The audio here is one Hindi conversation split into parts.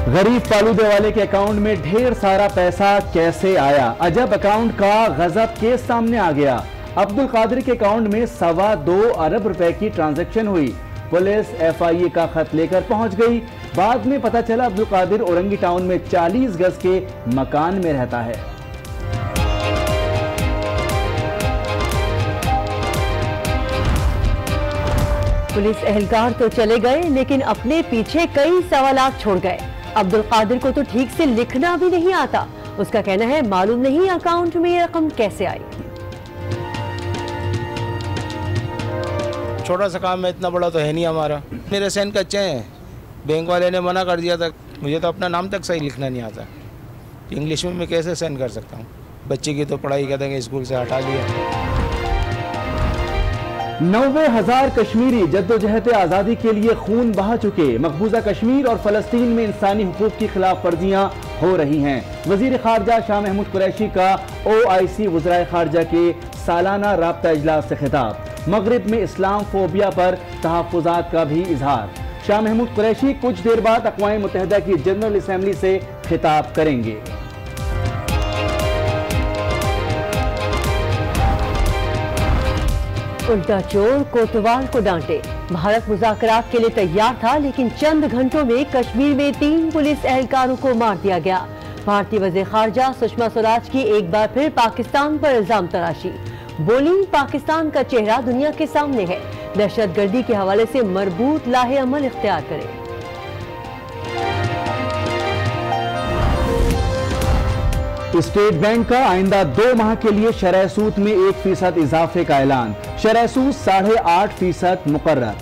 गरीब फालूदे वाले के अकाउंट में ढेर सारा पैसा कैसे आया? अजब अकाउंट का गजब केस सामने आ गया। अब्दुल कादिर के अकाउंट में 2.25 अरब रुपए की ट्रांजैक्शन हुई। पुलिस FIA का खत लेकर पहुंच गई। बाद में पता चला अब्दुल कादिर औरंगी टाउन में 40 गज के मकान में रहता है। पुलिस एहलकार तो चले गए लेकिन अपने पीछे कई सवालात छोड़ गए। अब्दुल कादिर को तो ठीक से लिखना भी नहीं आता। उसका कहना है मालूम नहीं अकाउंट में ये रकम कैसे आई। छोटा सा काम है, इतना बड़ा तो है नहीं हमारा। मेरे साइन कच्चे हैं, बैंक वाले ने मना कर दिया था। मुझे तो अपना नाम तक सही लिखना नहीं आता। इंग्लिश में मैं कैसे साइन कर सकता हूँ? बच्चे की तो पढ़ाई कर देंगे, स्कूल से हटा लिया। 90,000 कश्मीरी जद्दोजहद आज़ादी के लिए खून बहा चुके। मकबूजा कश्मीर और फलस्तीन में इंसानी हुकूक की खिलाफ वर्जियां हो रही हैं। वजीर खारजा शाह महमूद कुरैशी का OIC वज़राए खारजा के सालाना राब्ता इजलास से खिताब। मगरिब में इस्लाम फोबिया पर तहफ़्फ़ुज़ात का भी इजहार। शाह महमूद कुरैशी कुछ देर बाद अक़वाम मुत्तहिदा की जनरल असम्बली से खिताब करेंगे। उल्टा चोर कोतवाल को डांटे। भारत मुज़ाकरात के लिए तैयार था लेकिन चंद घंटों में कश्मीर में 3 पुलिस एहलकारों को मार दिया गया। भारतीय वज़ीर खारजा सुषमा स्वराज की एक बार फिर पाकिस्तान पर इल्जाम तराशी। बोली पाकिस्तान का चेहरा दुनिया के सामने है, दहशतगर्दी के हवाले से मरबूत लाहे अमल इख्तियार करे। स्टेट बैंक का आइंदा 2 माह के लिए शरह सूद में 1% इजाफे का ऐलान। शरह सूद 8.5% मुकर्रर।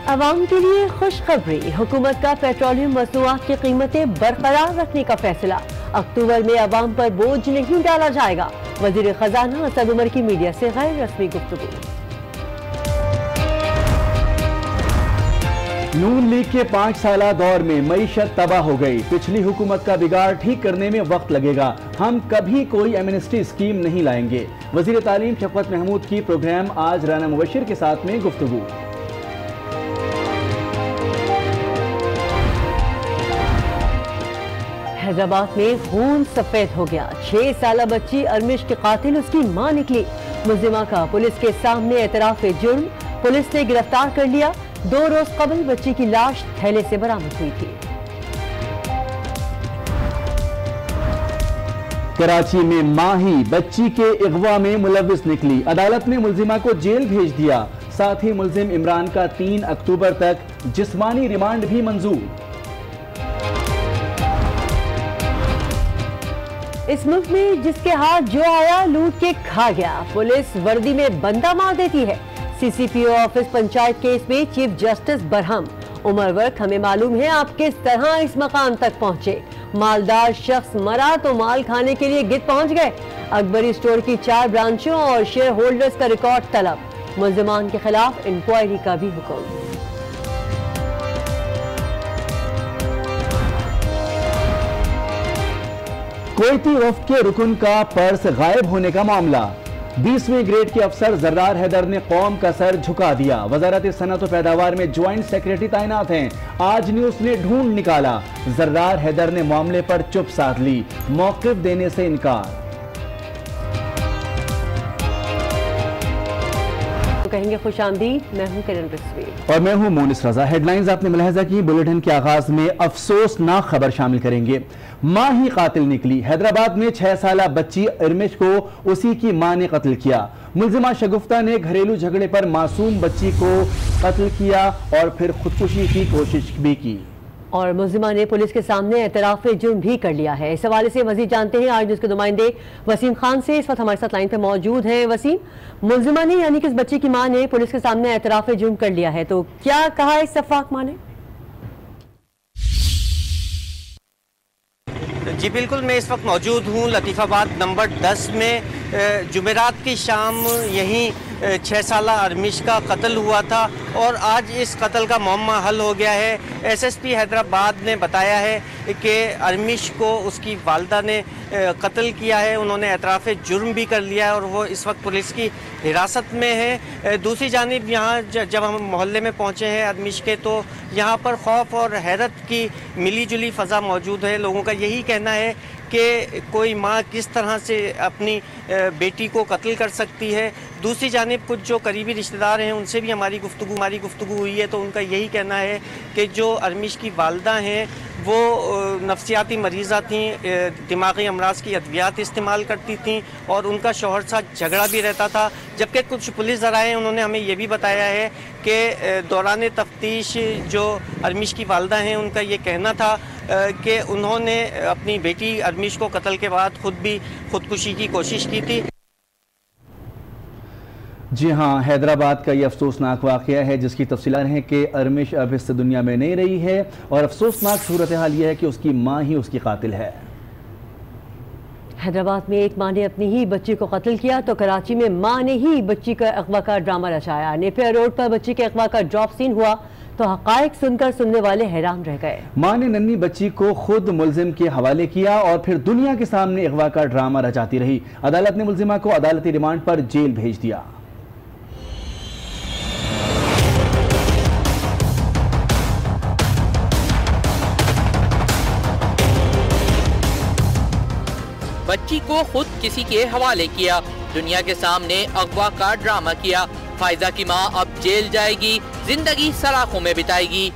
अवाम के लिए खुशखबरी। हुकूमत का पेट्रोलियम मसनूआत की कीमतें बरकरार रखने का फैसला। अक्टूबर में अवाम पर बोझ नहीं डाला जाएगा। वजीर खजाना असद उमर की मीडिया से गैर रस्मी गुफ्तगू। नून लीग के 5 साला दौर में मईशत तबाह हो गई। पिछली हुकूमत का बिगाड़ ठीक करने में वक्त लगेगा। हम कभी कोई एमनेस्टी स्कीम नहीं लाएंगे। वजीर तालीम शफकत महमूद की प्रोग्राम आज राना मुबशिर के साथ में गुफ्तगू। हैदराबाद में खून सफेद हो गया। 6 साला बच्ची अरमिश के कातिल उसकी मां निकली। मुल्जिमा का पुलिस के सामने एतराफ जुर्म। पुलिस ने गिरफ्तार कर लिया। 2 रोज कबल बच्ची की लाश थैले से बरामद हुई थी। कराची में मां ही बच्ची के अगवा में मुलविस निकली। अदालत ने मुल्जिमा को जेल भेज दिया। साथ ही मुल्जिम इमरान का 3 अक्टूबर तक जिस्मानी रिमांड भी मंजूर। इस मुल्क में जिसके हाथ जो आया लूट के खा गया। पुलिस वर्दी में बंदा मार देती है। CCPO ऑफिस पंचायत केस में चीफ जस्टिस बरहम। उमर वक्त हमें मालूम है आप किस तरह इस मकाम तक पहुंचे। मालदार शख्स मरा तो माल खाने के लिए गिद पहुंच गए। अकबरी स्टोर की 4 ब्रांचों और शेयर होल्डर्स का रिकॉर्ड तलब। मुल्जिमान के खिलाफ इंक्वायरी का भी हुक्म। कुवैती वफ्द के रुकन का पर्स गायब होने का मामला। 20वें ग्रेड के अफसर जर्रार हैदर ने कौम का सर झुका दिया। वजारत सनअत और पैदावार में ज्वाइंट सेक्रेटरी तैनात हैं। आज न्यूज ने ढूंढ निकाला। जर्रार हैदर ने मामले पर चुप साध ली, मौक़िफ़ देने से इनकार। कहेंगे खुशामदीद, मैं हूं किरण रिजवी और मैं हूं मोनिस रजा। हेडलाइंस आपने मुलाहिजा की। बुलेटिन के आगाज में अफसोसनाक खबर शामिल करेंगे। मां ही कातिल निकली। हैदराबाद में 6 साला बच्ची अरमिश को उसी की मां ने कत्ल किया। मुल्जिमा शगुफ्ता ने घरेलू झगड़े पर मासूम बच्ची को कत्ल किया और फिर खुदकुशी की कोशिश भी की। और मुल्जिमा ने पुलिस के सामने एतराफ़ जुर्म भी कर लिया है। इस हवाले से मजीद जानते हैं आज न्यूज़ के नुमाइंदे वसीम खान से। इस वक्त हमारे साथ लाइन पे मौजूद हैं। वसीम, मुल्जिमा ने यानी कि इस बच्ची की मां ने पुलिस के सामने एतराफ़ जुर्म कर लिया है, तो क्या कहा इस शफाक मां ने? जी बिल्कुल, मैं इस वक्त मौजूद हूँ लतीफ़ाबाद नंबर 10 में। जुमेरात की शाम यहीं 6 साला अरमिश का कत्ल हुआ था और आज इस कत्ल का मामला हल हो गया है। एसएसपी हैदराबाद ने बताया है कि अरमिश को उसकी वालदा ने कत्ल किया है। उन्होंने एतराफ़ जुर्म भी कर लिया है और वो इस वक्त पुलिस की हिरासत में है। दूसरी जानिब यहाँ जब हम मोहल्ले में पहुँचे हैं अरमिश के, तो यहाँ पर खौफ और हैरत की मिली जुली फ़ज़ा मौजूद है। लोगों का यही कहना है कि कोई माँ किस तरह से अपनी बेटी को कत्ल कर सकती है। दूसरी जानिब कुछ जो करीबी रिश्तेदार हैं उनसे भी हमारी गुफ्तगू हुई है, तो उनका यही कहना है कि जो अरमिश की वालदा हैं वो नफ्सियाती मरीज़ा थीं, दिमागी अमराज की अद्वियात इस्तेमाल करती थीं और उनका शौहर साथ झगड़ा भी रहता था। जबकि कुछ पुलिस ज़राए उन्होंने हमें ये भी बताया है कि दौरान तफ्तीश जो अरमिश की वालदा हैं उनका ये कहना था कि उन्होंने अपनी बेटी अरमिश को कत्ल के बाद खुद भी खुदकुशी की कोशिश की थी। जी हाँ, हैदराबाद का ये अफसोसनाक वाक़या है जिसकी तफसीलात हैं कि अरमिश अब इस दुनिया में नहीं रही है और अफसोसनाक सूरत हाल यह है कि उसकी माँ ही उसकी कातिल है। हैदराबाद में एक माँ ने अपनी ही बच्ची को कत्ल किया तो कराची में माँ ने ही बच्ची का अगवा का ड्रामा रचाया। नेपियर रोड पर बच्ची के अगवा का ड्रॉप सीन हुआ तो हक़ाइक़ सुनकर सुनने वाले हैरान रह गए। माँ ने नन्ही बच्ची को खुद मुल्जिम के हवाले किया और फिर दुनिया के सामने अगवा का ड्रामा रचाती रही। अदालत ने मुल्जिमा को अदालती रिमांड पर जेल भेज दिया। बच्ची को खुद किसी के हवाले किया, दुनिया के सामने अगवा का ड्रामा किया। फायजा की मां अब जेल जाएगी, जिंदगी सलाखों में बिताएगी।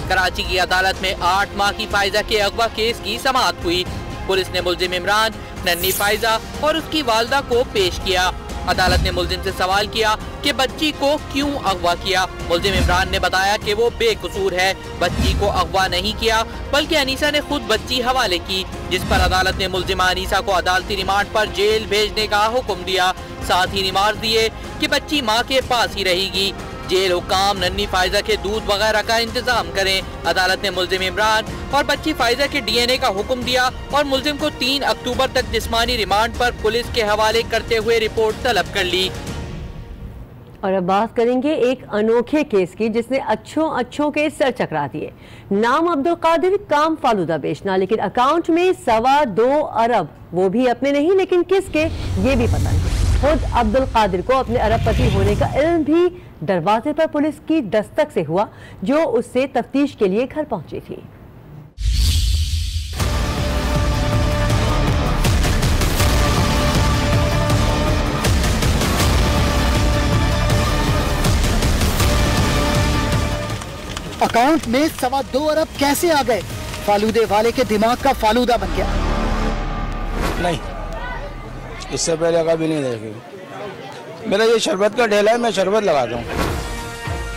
कराची की अदालत में 8 माह की फायजा के अगवा केस की समाअत हुई। पुलिस ने मुल्जिम इमरान, नन्ही फायजा और उसकी वालदा को पेश किया। अदालत ने मुल्जिम से सवाल किया कि बच्ची को क्यों अगवा किया। मुल्जिम इमरान ने बताया कि वो बेकसूर है, बच्ची को अगवा नहीं किया बल्कि अनीसा ने खुद बच्ची हवाले की, जिस पर अदालत ने मुल्जिमा अनीसा को अदालती रिमांड पर जेल भेजने का हुक्म दिया। साथ ही निमार्ज दिए कि बच्ची माँ के पास ही रहेगी। जेल हुकाम नन्ही फायजा के दूध वगैरह का इंतजाम करें। अदालत ने मुल्जिम इमरान और बच्ची फायजा के DNA का हुक्म दिया और मुल्जिम को 3 अक्टूबर तक जिस्मानी रिमांड पर पुलिस के हवाले करते हुए रिपोर्ट तलब कर ली। और अब बात करेंगे एक अनोखे केस की जिसने अच्छों के सर चकरा दिए। नाम अब्दुल कादिर, काम फालूदा बेचना, लेकिन अकाउंट में 2.25 अरब, वो भी अपने नहीं लेकिन किसके ये भी पता नहीं। खुद अब्दुल कादिर को अपने अरबपति होने का इल्म भी दरवाजे पर पुलिस की दस्तक से हुआ, जो उससे तफ्तीश के लिए घर पहुंची थी। अकाउंट में 2.25 अरब कैसे आ गए? फालूदे वाले के दिमाग का फालूदा बन गया। नहीं, इससे पहले कभी नहीं देखी। मेरा ये शरबत का ढेला है, मैं शरबत लगाता हूँ।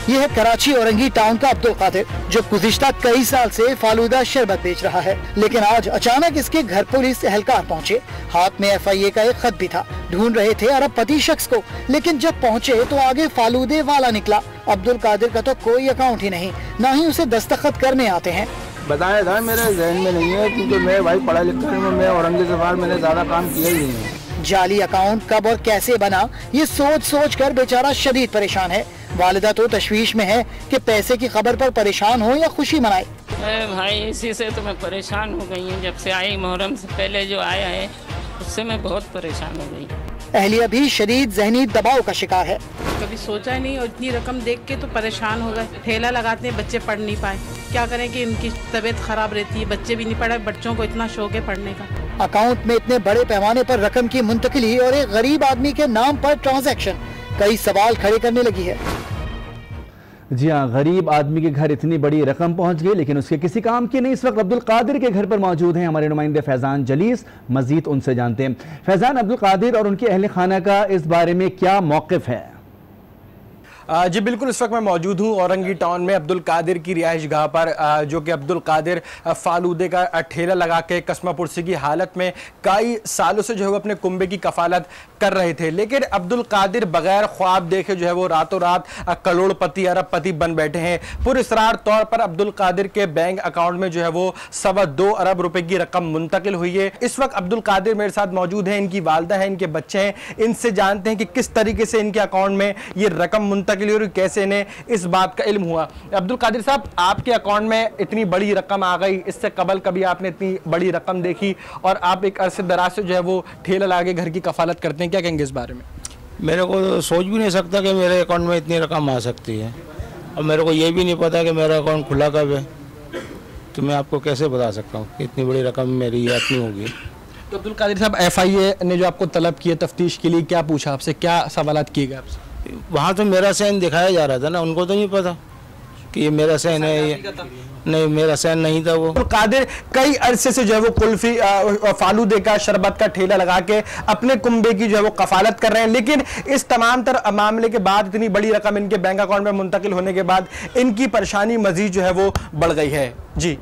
ये है कराची औरंगी टाउन का अब्दुल कादिर, जो गुज़िश्ता कई साल से फालूदा शरबत बेच रहा है। लेकिन आज अचानक इसके घर पुलिस एहलकार पहुँचे। हाथ में FIA का एक खत भी था। ढूंढ रहे थे अरबपति शख्स को, लेकिन जब पहुँचे तो आगे फालूदे वाला निकला। अब्दुल कादिर का तो कोई अकाउंट ही नहीं, न ही उसे दस्तखत करने आते हैं। बताया था, मेरे जहन में नहीं है क्योंकि मैं भाई पढ़ा लिखा हूँ, मैं औरंगी से बाहर मैंने ज्यादा काम किया ही नहीं है। जाली अकाउंट कब और कैसे बना, ये सोच कर बेचारा शदीद परेशान है। वालिदा तो तशवीश में है कि पैसे की खबर पर परेशान हो या खुशी मनाए। भाई इसी से तो मैं परेशान हो गई हूँ। जब से आई मुहर्रम से पहले जो आया है उससे मैं बहुत परेशान हो गई। अहलिया भी शदीद जहनी दबाव का शिकार है। कभी सोचा नहीं और इतनी रकम देख के तो परेशान हो गए। ठेला लगाते हैं, बच्चे पढ़ नहीं पाए, क्या करें कि इनकी तबीयत खराब रहती है, बच्चे भी नहीं पढ़े, बच्चों को इतना शौक है पढ़ने का। अकाउंट में इतने बड़े पैमाने पर रकम की मुंतकिली और एक गरीब आदमी के नाम पर ट्रांजैक्शन कई सवाल खड़े करने लगी है। जी हाँ, गरीब आदमी के घर इतनी बड़ी रकम पहुंच गई लेकिन उसके किसी काम की नहीं। इस वक्त अब्दुल कादिर के घर पर मौजूद हैं हमारे नुमाइंदे फैजान जलीस, मजीद उनसे जानते हैं। फैजान, अब्दुल कादिर और उनके अहले खाना का इस बारे में क्या मौक़िफ़ है? जी बिल्कुल, इस वक्त मैं मौजूद हूँ औरंगी टाउन में अब्दुल कादिर की रिहाइश गाह पर, जो कि अब्दुल कादिर फालूदे का ठेला लगा के कस्मा पुरसी की हालत में कई सालों से जो है वो अपने कुंबे की कफालत कर रहे थे। लेकिन अब्दुल कादिर बगैर ख्वाब देखे जो है वो रातों रात करोड़पति अरबपति बन बैठे हैं। पुरअसरार तौर पर अब्दुल कादिर के बैंक अकाउंट में जो है वो 2.25 अरब रुपए की रकम मुंतकिल हुई है। इस वक्त अब्दुल कादिर मेरे साथ मौजूद हैं, इनकी वालदा है, इनके बच्चे हैं। इनसे जानते हैं कि किस तरीके से इनके अकाउंट में ये रकम मुंतकिल और कैसे इन्हें इस बात का इल्म हुआ। अब्दुल कादिर साहब, आपके अकाउंट में इतनी बड़ी रकम आ गई, इससे कबल कभी आपने इतनी बड़ी रकम देखी और आप एक अरसे दराज से जो है वो ठेला लगा के घर की कफालत करते हैं, क्या कहेंगे इस बारे में? मेरे को तो सोच भी नहीं सकता कि मेरे अकाउंट में इतनी रकम आ सकती है, और मेरे को ये भी नहीं पता कि मेरा अकाउंट खुला कब है। तो मैं आपको कैसे बता सकता हूँ कि इतनी बड़ी रकम मेरी इतनी होगी। तो अब्दुल कादिर साहब, FIA ने जो आपको तलब की है तफ्तीश के लिए, क्या पूछा आपसे, क्या सवालात किए गए आपसे? वहाँ तो मेरा साइन दिखाया जा रहा था ना, उनको तो नहीं पता कि ये मेरा साइन है। ये नहीं, मेरा साइन नहीं था वो। कादिर कई अरसे से जो है वो कुल्फी फालूदे का शरबत का ठेला लगा के अपने कुंबे की जो है वो कफालत कर रहे हैं। लेकिन इस तमाम तर मामले के बाद, इतनी बड़ी रकम इनके बैंक अकाउंट में मुंतकिल होने के बाद इनकी परेशानी मजीद जो है वो बढ़ गई है। जी,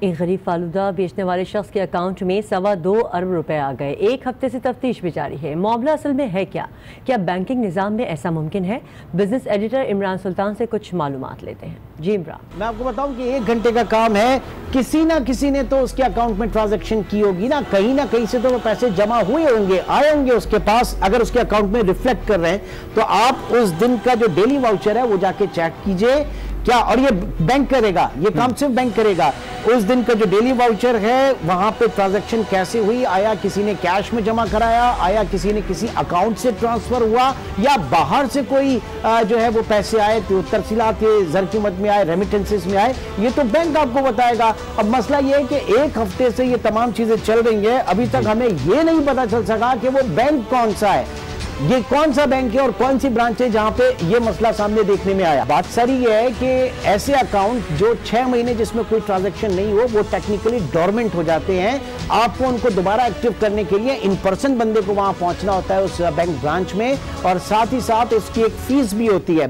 एक गरीब फालूदा बेचने वाले शख्स के अकाउंट में 2.25 अरब रुपए आ गए। एक हफ्ते से तफ्तीश भी जारी है। मामला असल में है क्या बैंकिंग निज़ाम में ऐसा मुमकिन है? बिजनेस एडिटर इमरान सुल्तान से कुछ मालूमात लेते हैं। जी इमरान। मैं आपको बताऊं कि 1 घंटे का काम है, किसी ना किसी ने तो उसके अकाउंट में ट्रांजैक्शन की होगी ना कहीं से तो वो पैसे जमा हुए होंगे, आए होंगे उसके पास। अगर उसके अकाउंट में रिफ्लेक्ट कर रहे हैं तो आप उस दिन का जो डेली वाउचर है वो जाके चेक कीजिए क्या, और ये बैंक करेगा, ये काम सिर्फ बैंक करेगा। उस दिन का जो डेली वाउचर है वहां पे ट्रांजैक्शन कैसे हुई, आया किसी ने कैश में जमा कराया, आया किसी ने किसी अकाउंट से ट्रांसफर हुआ, या बाहर से कोई जो है वो पैसे आए तो तरसीलात ज़र की मद में आए, रेमिटेंसेस में आए, ये तो बैंक आपको बताएगा। अब मसला ये है कि 1 हफ्ते से ये तमाम चीजें चल रही है, अभी तक हमें ये नहीं पता चल सका कि वो बैंक कौन सा है, ये कौन सा बैंक है और कौन सी ब्रांच है जहां पे ये मसला सामने देखने में आया। बात सारी ये है कि ऐसे अकाउंट जो 6 महीने जिसमें कोई ट्रांजैक्शन नहीं हो वो टेक्निकली डोरमेंट हो जाते हैं। आपको उनको दोबारा एक्टिव करने के लिए इन पर्सन बंदे को वहां पहुंचना होता है उस बैंक ब्रांच में, और साथ ही साथ उसकी एक फीस भी होती है।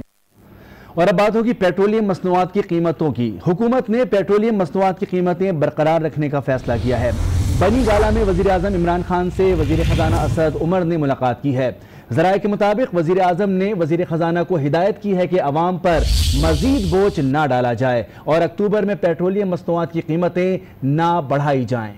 और अब बात होगी पेट्रोलियम मसनूआत की कीमतों की। हुकूमत ने पेट्रोलियम मसनूआत की कीमतें बरकरार रखने का फैसला किया है। बनी गाला में वजीर आजम इमरान खान से वजीर खजाना असद उमर ने मुलाकात की है। ज़राए के मुताबिक वजीर आजम ने वजीर खजाना को हिदायत की है कि अवाम पर मजीद बोझ ना डाला जाए और अक्टूबर में पेट्रोलियम मसनूआत की कीमतें ना बढ़ाई जाएं।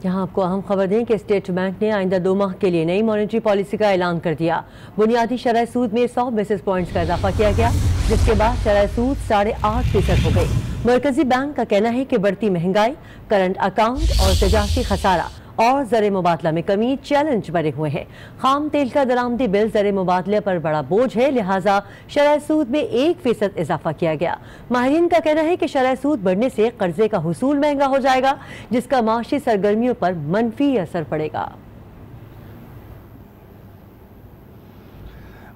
यहाँ आपको अहम खबर दें कि स्टेट बैंक ने आइंदा 2 माह के लिए नई मॉनेटरी पॉलिसी का ऐलान कर दिया। बुनियादी शरह सूद में 100 बेसिस पॉइंट्स का इजाफा किया गया, जिसके बाद शरह सूद 8.5% हो गई। मरकजी बैंक का कहना है कि बढ़ती महंगाई, करंट अकाउंट और तजारती खसारा और ज़र मुबादला में कमी चैलेंज बने हुए हैं। खाम तेल का दरामदी बिल ज़र मुबादले पर बड़ा बोझ है, लिहाजा शरह सूद में 1% इजाफा किया गया। माहिरीन का कहना है कि शरह सूद बढ़ने से कर्जे का हुसूल महंगा हो जाएगा, जिसका माशी सरगर्मियों पर मनफी असर पड़ेगा।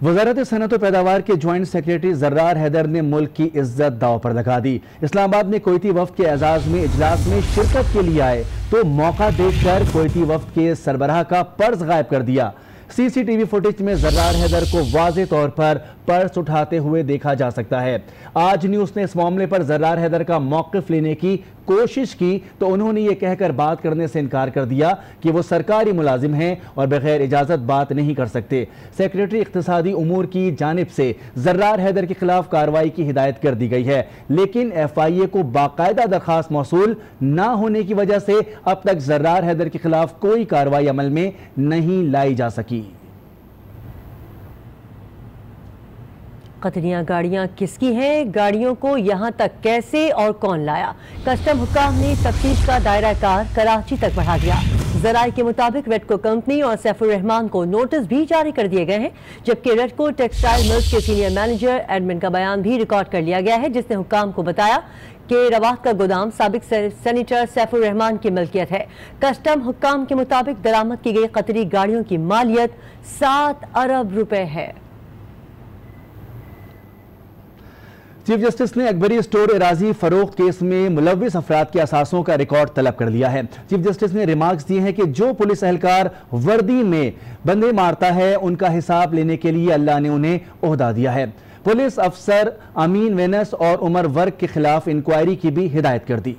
वज़ारत सनअत व पैदावार के ज्वाइंट सेक्रेटरी जर्रार हैदर ने मुल्क की इज्जत दांव पर लगा दी। इस्लामाबाद में कोयती वफ्द के एजाज में इजलास में शिरकत के लिए आए तो मौका देखकर कोयती वफ्द के सरबराह का पर्स गायब कर दिया। CCTV फुटेज में जर्रार हैदर को वाज़े तौर पर पर्स उठाते हुए देखा जा सकता है। आज न्यूज़ ने इस मामले पर जर्रार हैदर का मौक़िफ़ लेने की कोशिश की तो उन्होंने ये कहकर बात करने से इनकार कर दिया कि वो सरकारी मुलाजिम हैं और बगैर इजाज़त बात नहीं कर सकते। सेक्रेटरी इक़्तिसादी उमूर की जानिब से जर्रार हैदर के खिलाफ कार्रवाई की हिदायत कर दी गई है, लेकिन FIA को बाकायदा दरखास्त मौसूल ना होने की वजह से अब तक जर्रार हैदर के खिलाफ कोई कार्रवाई अमल में नहीं लाई जा सकी। कतरियां गाड़ियां किसकी हैं, गाड़ियों को यहां तक कैसे और कौन लाया? कस्टम हुक्काम ने तफ्तीश का दायरा कार कराची तक बढ़ा दिया। ज़राए के मुताबिक रेडको कंपनी और सैफुर रहमान को नोटिस भी जारी कर दिए गए हैं, जबकि रेडको टेक्सटाइल मिल्स के सीनियर मैनेजर एडमिन का बयान भी रिकॉर्ड कर लिया गया है, जिसने हुक्काम को बताया कि रवात का गोदाम साबिक सेनेटर सैफुर रहमान की मिल्कियत है। कस्टम हुक्काम के मुताबिक दरामद की गई कतरी गाड़ियों की मालियत 7 अरब रुपए है। चीफ जस्टिस ने अकबरी स्टोर एराजी फरोख्त केस में मुलव्विस अफराद के असासों का रिकॉर्ड तलब कर लिया है। चीफ जस्टिस ने रिमार्क्स दिए हैं कि जो पुलिस एहलकार वर्दी में बंदे मारता है उनका हिसाब लेने के लिए अल्लाह ने उन्हें ओहदा दिया है। पुलिस अफसर अमीन वेनस और उमर वर्क के खिलाफ इंक्वायरी की भी हिदायत कर दी।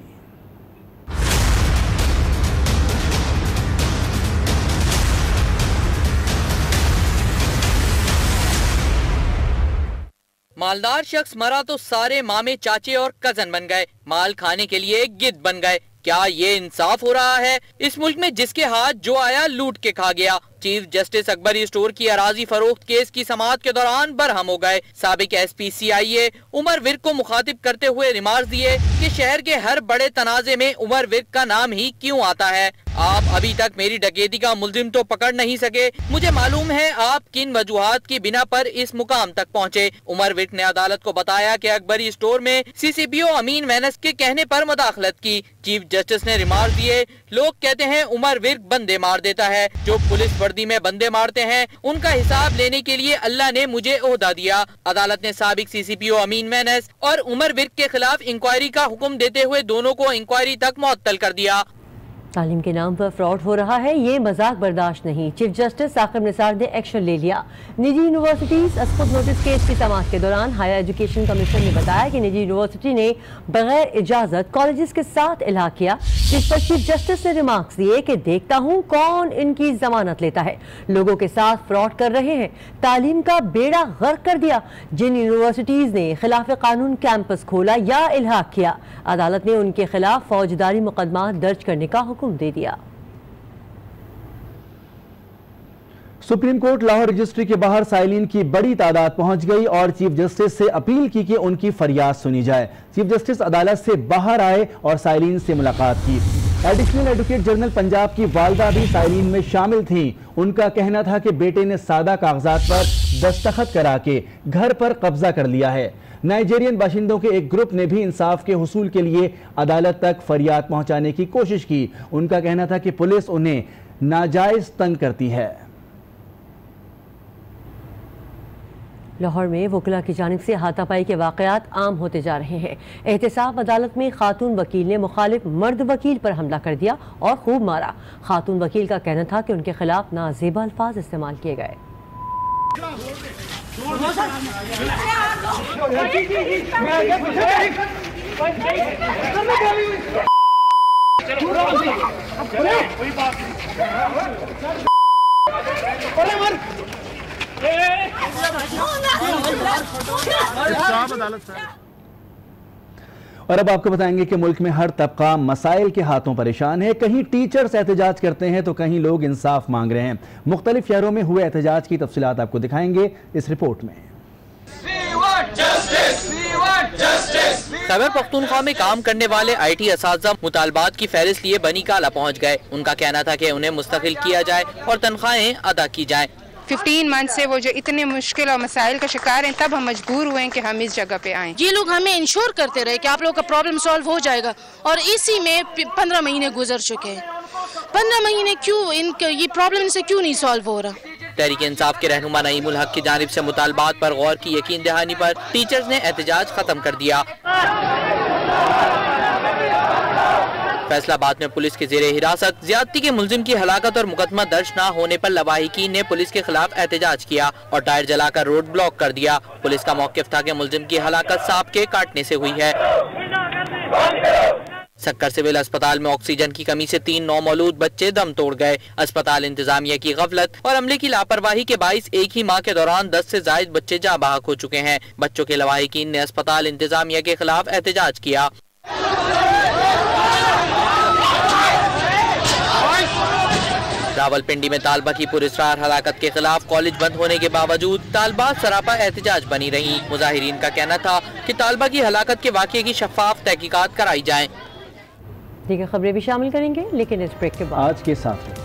मालदार शख्स मरा तो सारे मामे चाचे और कजन बन गए, माल खाने के लिए गिद्ध बन गए। क्या ये इंसाफ हो रहा है? इस मुल्क में जिसके हाथ जो आया लूट के खा गया। चीफ जस्टिस अकबरी स्टोर की अराजी फरोख्त केस की समाअत के दौरान बरहम हो गए। साबिक एसपी CIA उमर विर्क को मुखातिब करते हुए रिमार्क दिए कि शहर के हर बड़े तनाजे में उमर विर्क का नाम ही क्यों आता है। आप अभी तक मेरी डकैती का मुलजिम तो पकड़ नहीं सके। मुझे मालूम है आप किन वजूहात की बिना पर इस मुकाम तक पहुँचे। उमर विर्क ने अदालत को बताया कि अकबरी स्टोर में CCPO अमीन वेनस के कहने पर मुदाखलत की। चीफ जस्टिस ने रिमार्क दिए, लोग कहते हैं उमर विर्क बंदे मार देता है। जो पुलिस वर्दी में बंदे मारते हैं उनका हिसाब लेने के लिए अल्लाह ने मुझे ओहदा दिया। अदालत ने साबिक CCPO अमीन वेनस और उमर विर्क के खिलाफ इंक्वायरी का हुक्म देते हुए दोनों को इंक्वायरी तक मुअत्तल कर दिया। तालीम के नाम पर फ्रॉड हो रहा है, ये मजाक बर्दाश्त नहीं। चीफ जस्टिस साकिब निसार ने एक्शन ले लिया। निजी यूनिवर्सिटीज अस्पत नोटिस केस की समाअत के दौरान हायर एजुकेशन कमीशन ने बताया कि निजी यूनिवर्सिटी ने बगैर इजाजत कॉलेजेस के साथ इल्हा किया, जिस पर चीफ जस्टिस ने रिमार्क्स दिए कि देखता हूँ कौन इनकी जमानत लेता है। लोगों के साथ फ्रॉड कर रहे हैं, तालीम का बेड़ा गर्क कर दिया। जिन यूनिवर्सिटीज ने खिलाफ कानून कैंपस खोला या इल्हा किया, अदालत ने उनके खिलाफ फौजदारी मुकदमा दर्ज करने का हुक्म दे दिया। सुप्रीम कोर्ट लाहौर रजिस्ट्री के बाहर साइलिन की बड़ी तादाद पहुंच गई और चीफ जस्टिस से अपील की कि उनकी फरियाद सुनी जाए। चीफ जस्टिस अदालत से बाहर आए और साइलिन से मुलाकात की। एडिशनल एडवोकेट जनरल पंजाब की वालदा भी साइलिन में शामिल थीं। उनका कहना था कि बेटे ने सादा कागजात पर दस्तखत करा के घर पर कब्जा कर लिया है। नाइजीरियन बाशिंदों के एक ग्रुप ने भी इंसाफ के हुसूल के लिए अदालत तक फरियाद पहुंचाने की कोशिश की। उनका कहना था कि पुलिस उन्हें नाजायज तंग करती है। लाहौर में वकीला की जानिब से हाथापाई के वाकयात आम होते जा रहे हैं। एहतसाब अदालत में खातून वकील ने मुखालिफ मर्द वकील पर हमला कर दिया और खूब मारा। खातून वकील का कहना था कि उनके खिलाफ नाजेबा अल्फाज इस्तेमाल किए गए। और अब आपको बताएंगे कि मुल्क में हर तबका मसाइल के हाथों परेशान है। कहीं टीचर्स एहतजाज करते हैं तो कहीं लोग इंसाफ मांग रहे हैं। मुख्तलिफ शहरों में हुए एहतजाज की तफसीलात आपको दिखाएंगे इस रिपोर्ट में। खैबर पख्तूनख्वा में काम करने वाले IT असातिज़ा मुतालबात की फहरिस्त लिए बनी काला पहुँच गए। उनका कहना था कि उन्हें मुस्तकिल किया जाए और तनख्वाहें अदा की जाए। 15 मंथ से वो जो इतने मुश्किल और मसाइल का शिकार हैं, तब हम मजबूर हुए हैं कि हम इस जगह पे आए। ये लोग हमें इंश्योर करते रहे कि आप लोगों का प्रॉब्लम सॉल्व हो जाएगा और इसी में 15 महीने गुजर चुके हैं। 15 महीने क्यों इनका ये प्रॉब्लम से क्यों नहीं सॉल्व हो रहा? तहरीक इंसाफ के रहनुमा नईमुल हक की जानिब से मुतालबात पर गौर की यकीन दहानी पर टीचर्स ने एहतजाज खत्म कर दिया। फैसलाबाद में पुलिस के जेरे हिरासत ज्यादती के मुलजिम की हलाकत और मुकदमा दर्ज न होने पर लवाहिकीन ने पुलिस के खिलाफ एहतजाज किया और टायर जलाकर रोड ब्लॉक कर दिया। पुलिस का मौकिफ था कि मुलजिम की हलाकत सांप के काटने से हुई है। सक्कर सिविल अस्पताल में ऑक्सीजन की कमी से 3 नौमौलूद बच्चे दम तोड़ गए। अस्पताल इंतजामिया की गफलत और अमले की लापरवाही के बाइस एक ही माह के दौरान 10 से ज्यादा बच्चे जाँ बहक हो चुके हैं। बच्चों के लवाहिकीन ने अस्पताल इंतजामिया के खिलाफ एहतजाज किया। रावलपिंडी में तालबा की पुरस्कार हलाकत के खिलाफ कॉलेज बंद होने के बावजूद तालबात सरापा एहतजाज बनी रही। मुजाहिरीन का कहना था कि तालबा की हलाकत के वाक़े की शफाफ तहकीकात कराई जाए। दीगर खबरें भी शामिल करेंगे लेकिन इस ब्रेक के बाद। आज के साथ